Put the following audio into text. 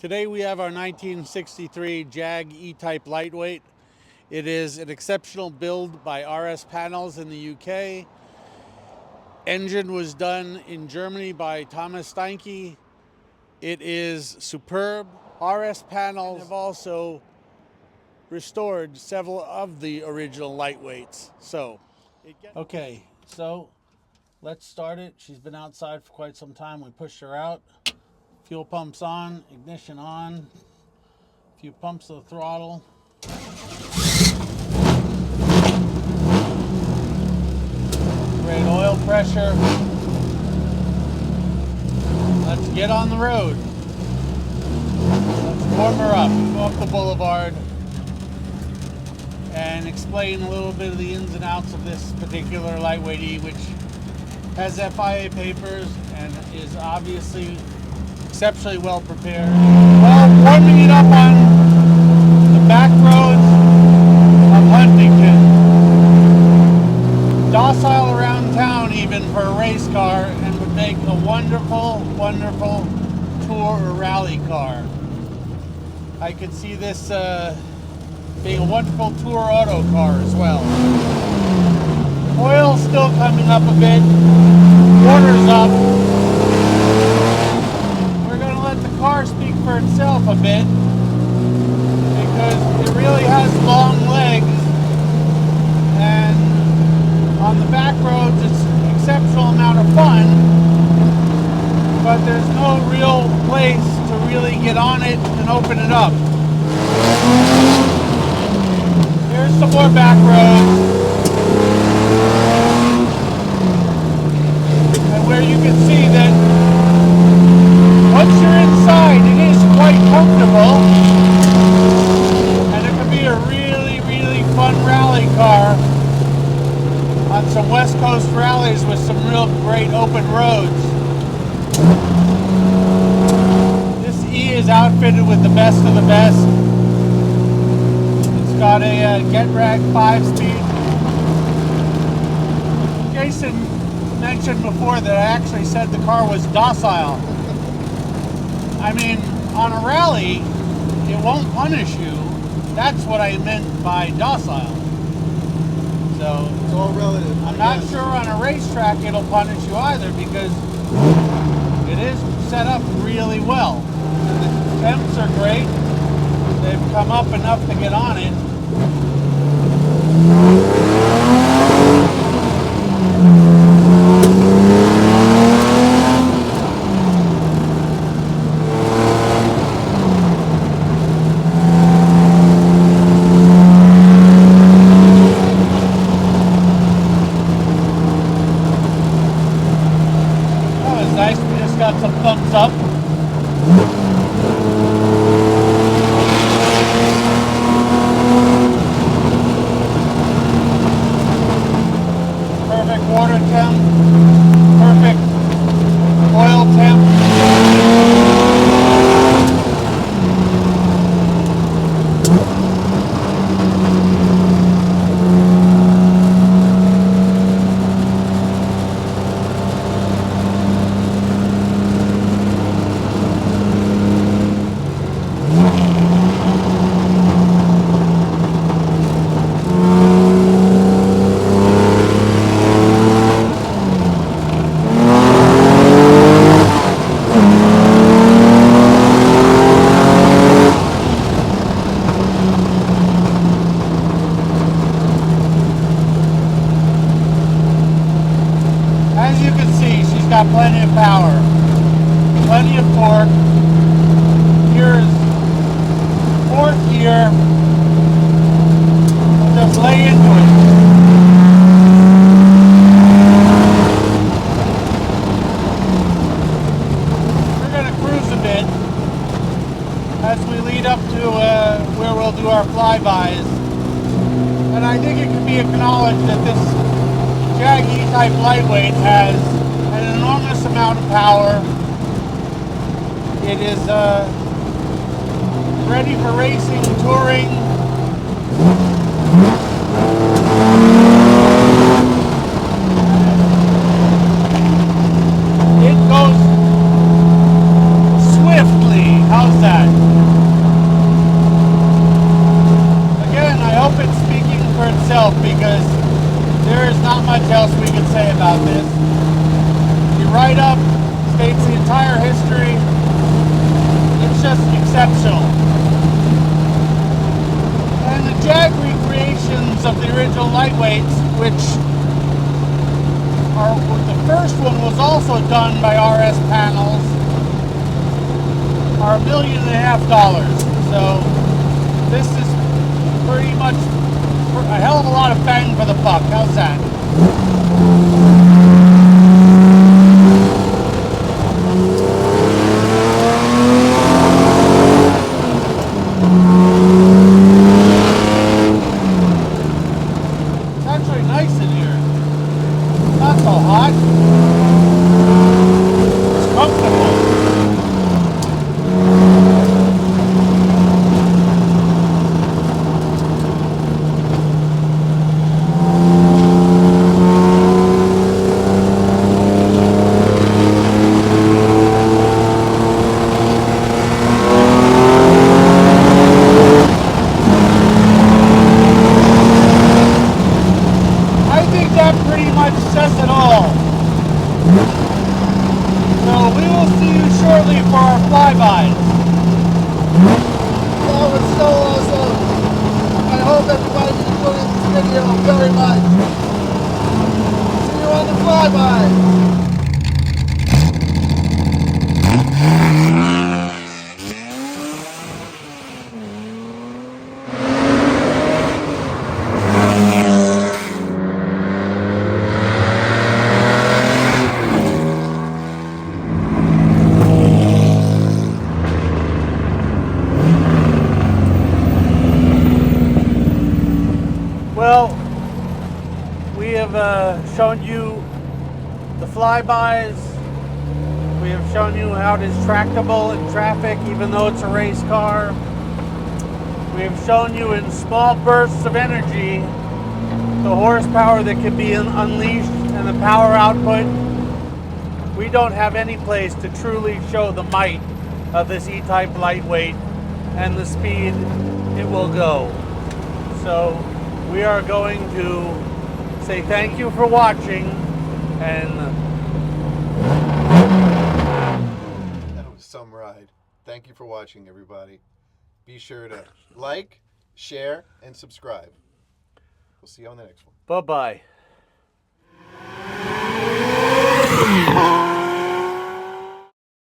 Today we have our 1963 Jag E-Type lightweight. It is an exceptional build by RS Panels in the UK. Engine was done in Germany by Thomas Steinke. It is superb. RS Panels have also restored several of the original lightweights. Okay, so let's start it. She's been outside for quite some time. We pushed her out. Fuel pumps on, ignition on, a few pumps of the throttle. Great oil pressure. Let's get on the road. Let's warm her up, go up the boulevard, and explain a little bit of the ins and outs of this particular lightweight E, which has FIA papers and is obviously exceptionally well prepared. Well, warming it up on the back roads of Huntington. Docile around town even for a race car, and would make a wonderful, wonderful tour or rally car. I could see this being a wonderful tour auto car as well. Oil's still coming up a bit. Water's up. The car speak for itself a bit, because it really has long legs, and on the back roads it's an exceptional amount of fun, but there's no real place to really get on it and open it up. Here's some more back roads, and where you can see that once you're inside, it is quite comfortable, and it can be a really, really fun rally car on some West Coast rallies with some real great open roads. This E is outfitted with the best of the best. It's got a Getrag 5-speed. Jason mentioned before that I actually said the car was docile. I mean, on a rally, it won't punish you. That's what I meant by docile. So it's all relative. I'm not sure on a racetrack it'll punish you either, because it is set up really well. The temps are great. They've come up enough to get on it. Got some thumbs up. Perfect water temp, perfect oil temp. As you can see, she's got plenty of power, plenty of torque. Here's fourth gear. We'll just lay into it. We're going to cruise a bit as we lead up to where we'll do our flybys. And I think it can be acknowledged that this Jag E-Type lightweight has an enormous amount of power. It is ready for racing, touring. It goes swiftly. How's that? just exceptional. And the Jag recreations of the original lightweights, which are, the first one was also done by RS Panels, are $1.5 million. So this is pretty much a hell of a lot of bang for the buck. How's that? It's actually nice in here. Not so hot. It's comfortable. Says it all. So we will see you shortly for our flybys. That was so awesome. I hope everybody enjoyed this video very much. See you on the flybys. Well, we have shown you the flybys. We have shown you how it is tractable in traffic, even though it's a race car. We have shown you in small bursts of energy the horsepower that can be unleashed and the power output. We don't have any place to truly show the might of this E-Type lightweight and the speed it will go. So we are going to say thank you for watching, and that was some ride. Thank you for watching, everybody. Be sure to like, share, and subscribe. We'll see you on the next one. bye-bye.